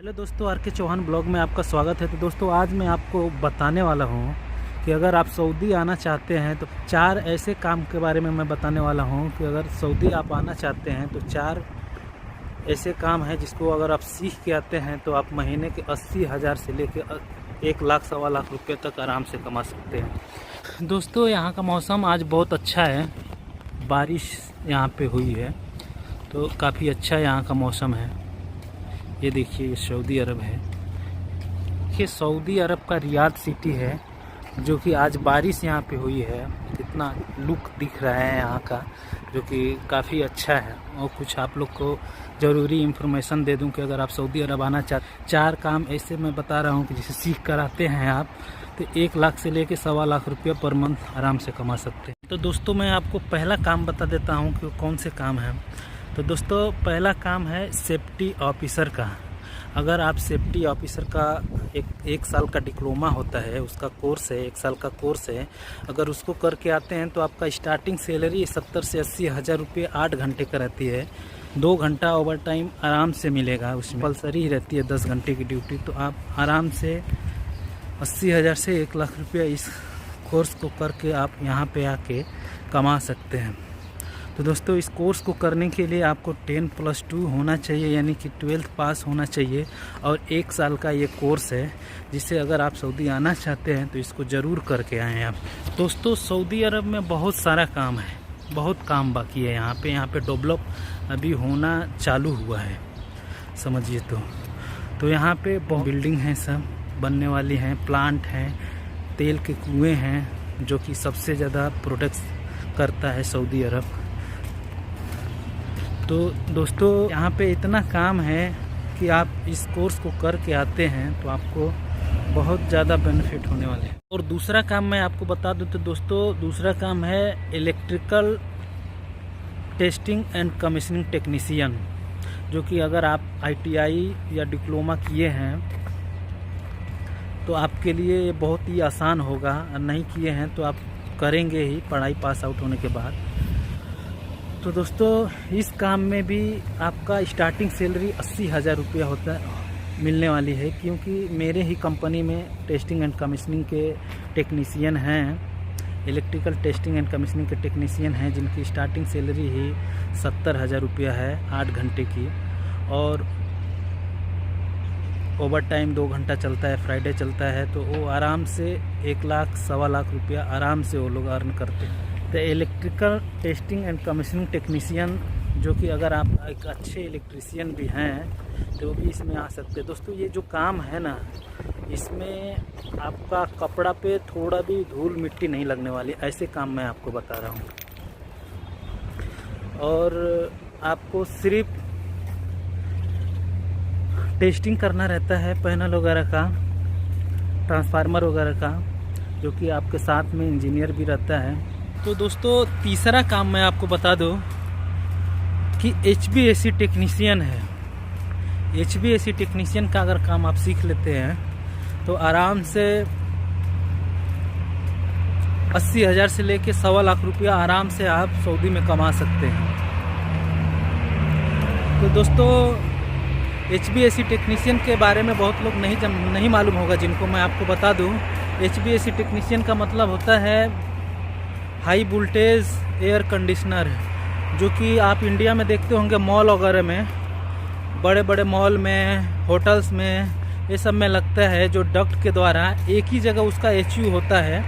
Hello दोस्तों, are के Chauhan blog में आपका स्वागत है। तो दोस्तों आज मैं आपको बताने वाला हूँ कि अगर आप सऊदी आना चाहते हैं तो 4 ऐसे काम के बारे में मैं बताने वाला हूँ कि अगर सऊदी आप आना चाहते हैं तो 4 ऐसे काम हैं जिसको अगर आप सीख के आते हैं तो आप महीने के 80,000 से लेके 1 लाख सवा लाख रुपये तक आराम से कमा सकते हैं। दोस्तों यहाँ का मौसम आज बहुत अच्छा है, बारिश यहाँ पे हुई है तो काफ़ी अच्छा यहाँ का मौसम है। ये देखिए ये सऊदी अरब है, ये सऊदी अरब का रियाद सिटी है जो कि आज बारिश यहाँ पे हुई है। कितना लुक दिख रहा है यहाँ का, जो कि काफ़ी अच्छा है। और कुछ आप लोग को ज़रूरी इन्फॉर्मेशन दे दूं कि अगर आप सऊदी अरब आना चाहते 4 काम ऐसे मैं बता रहा हूँ कि जिसे सीख कर आते हैं आप तो 1 लाख से लेके सवा लाख रुपये पर मंथ आराम से कमा सकते हैं। तो दोस्तों मैं आपको पहला काम बता देता हूँ कि कौन से काम हैं। तो दोस्तों पहला काम है सेफ्टी ऑफिसर का। अगर आप सेफ्टी ऑफिसर का एक साल का डिप्लोमा होता है, उसका कोर्स है, 1 साल का कोर्स है, अगर उसको करके आते हैं तो आपका स्टार्टिंग सैलरी 70 से 80 हज़ार रुपये 8 घंटे का रहती है। 2 घंटा ओवर टाइम आराम से मिलेगा, उसमें कंपल्सरी ही रहती है 10 घंटे की ड्यूटी। तो आप आराम से 80,000 से 1 लाख रुपया इस कोर्स को करके आप यहाँ पे आके कमा सकते हैं। तो दोस्तों इस कोर्स को करने के लिए आपको 10+2 होना चाहिए, यानी कि 12th पास होना चाहिए। और 1 साल का ये कोर्स है जिससे अगर आप सऊदी आना चाहते हैं तो इसको ज़रूर करके आएँ आप। दोस्तों सऊदी अरब में बहुत सारा काम है, बहुत काम बाकी है यहाँ पे डेवलप अभी होना चालू हुआ है, समझिए। तो यहाँ पे बहुत बिल्डिंग हैं, सब बनने वाली हैं, प्लांट हैं, तेल के कुएँ हैं जो कि सबसे ज़्यादा प्रोडक्ट्स करता है सऊदी अरब। तो दोस्तों यहाँ पे इतना काम है कि आप इस कोर्स को करके आते हैं तो आपको बहुत ज़्यादा बेनिफिट होने वाले हैं। और दूसरा काम मैं आपको बता दूं तो दोस्तों दूसरा काम है electrical testing and commissioning technician, जो कि अगर आप ITI या डिप्लोमा किए हैं तो आपके लिए ये बहुत ही आसान होगा, और नहीं किए हैं तो आप करेंगे ही पढ़ाई पास आउट होने के बाद। तो दोस्तों इस काम में भी आपका स्टार्टिंग सैलरी 80,000 रुपया होता मिलने वाली है, क्योंकि मेरे ही कंपनी में टेस्टिंग एंड कमीशनिंग के टेक्नीशियन हैं, इलेक्ट्रिकल टेस्टिंग एंड कमीशनिंग के टेक्नीशियन हैं जिनकी स्टार्टिंग सैलरी ही 70,000 रुपया है 8 घंटे की। और ओवर टाइम 2 घंटा चलता है, फ्राइडे चलता है, तो वो आराम से 1 लाख सवा लाख रुपया आराम से वो लोग अर्न करते हैं। तो electrical testing and commissioning technician, जो कि अगर आप एक अच्छे इलेक्ट्रीशियन भी हैं तो वो भी इसमें आ सकते हैं। दोस्तों ये जो काम है ना, इसमें आपका कपड़ा पे थोड़ा भी धूल मिट्टी नहीं लगने वाली, ऐसे काम मैं आपको बता रहा हूँ। और आपको सिर्फ टेस्टिंग करना रहता है पैनल वगैरह का, ट्रांसफार्मर वगैरह का, जो कि आपके साथ में इंजीनियर भी रहता है। तो दोस्तों तीसरा काम मैं आपको बता दूं कि HVAC टेक्नीशियन है। HVAC टेक्नीशियन का अगर काम आप सीख लेते हैं तो आराम से 80,000 से लेके सवा लाख रुपया आराम से आप सऊदी में कमा सकते हैं। तो दोस्तों HVAC टेक्नीशियन के बारे में बहुत लोग नहीं मालूम होगा, जिनको मैं आपको बता दूं। HVAC टेक्नीशियन का मतलब होता है हाई वोल्टेज एयर कंडीशनर, जो कि आप इंडिया में देखते होंगे मॉल वगैरह में, बड़े बड़े मॉल में, होटल्स में, ये सब में लगता है, जो डक्ट के द्वारा एक ही जगह उसका HU होता है,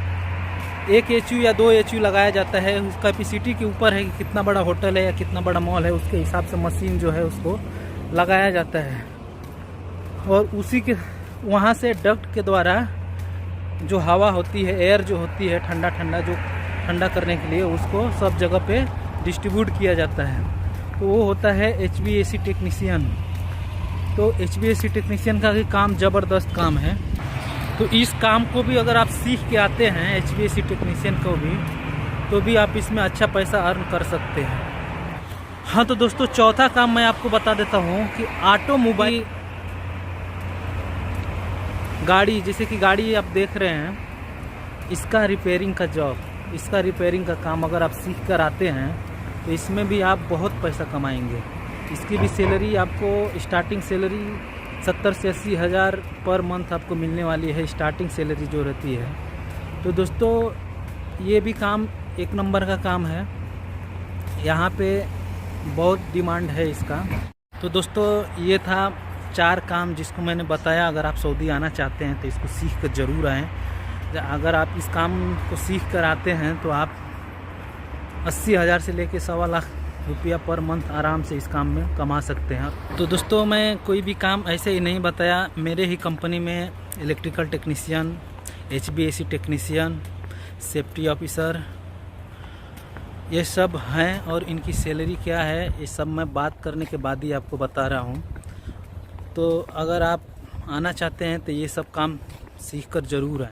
एक HU या 2 HU लगाया जाता है। उस कैपेसिटी के ऊपर है कि कितना बड़ा होटल है या कितना बड़ा मॉल है, उसके हिसाब से मशीन जो है उसको लगाया जाता है। और उसी के वहाँ से डक्ट के द्वारा जो हवा होती है, एयर जो होती है ठंडा जो ठंडा करने के लिए, उसको सब जगह पे डिस्ट्रीब्यूट किया जाता है। तो वो होता है HVAC टेक्नीशियन। तो HVAC टेक्नीशियन का भी काम ज़बरदस्त काम है। तो इस काम को भी अगर आप सीख के आते हैं HVAC टेक्नीशियन को भी, तो भी आप इसमें अच्छा पैसा अर्न कर सकते हैं। हाँ तो दोस्तों चौथा काम मैं आपको बता देता हूँ कि ऑटोमोबाइल गाड़ी, जैसे कि गाड़ी आप देख रहे हैं, इसका रिपेयरिंग का जॉब, इसका रिपेयरिंग का काम अगर आप सीख कर आते हैं तो इसमें भी आप बहुत पैसा कमाएंगे। इसकी भी सैलरी आपको स्टार्टिंग सैलरी 70 से 80 हज़ार पर मंथ आपको मिलने वाली है, स्टार्टिंग सैलरी जो रहती है। तो दोस्तों ये भी काम एक नंबर का काम है, यहाँ पे बहुत डिमांड है इसका। तो दोस्तों ये था 4 काम जिसको मैंने बताया। अगर आप सऊदी आना चाहते हैं तो इसको सीख कर ज़रूर आएँ। अगर आप इस काम को सीख कर आते हैं तो आप 80 हज़ार से लेके 1.25 लाख रुपया पर मंथ आराम से इस काम में कमा सकते हैं। तो दोस्तों मैं कोई भी काम ऐसे ही नहीं बताया, मेरे ही कंपनी में electrical technician, HVAC technician, safety officer ये सब हैं और इनकी सैलरी क्या है ये सब मैं बात करने के बाद ही आपको बता रहा हूँ। तो अगर आप आना चाहते हैं तो ये सब काम सीख कर ज़रूर आएँ।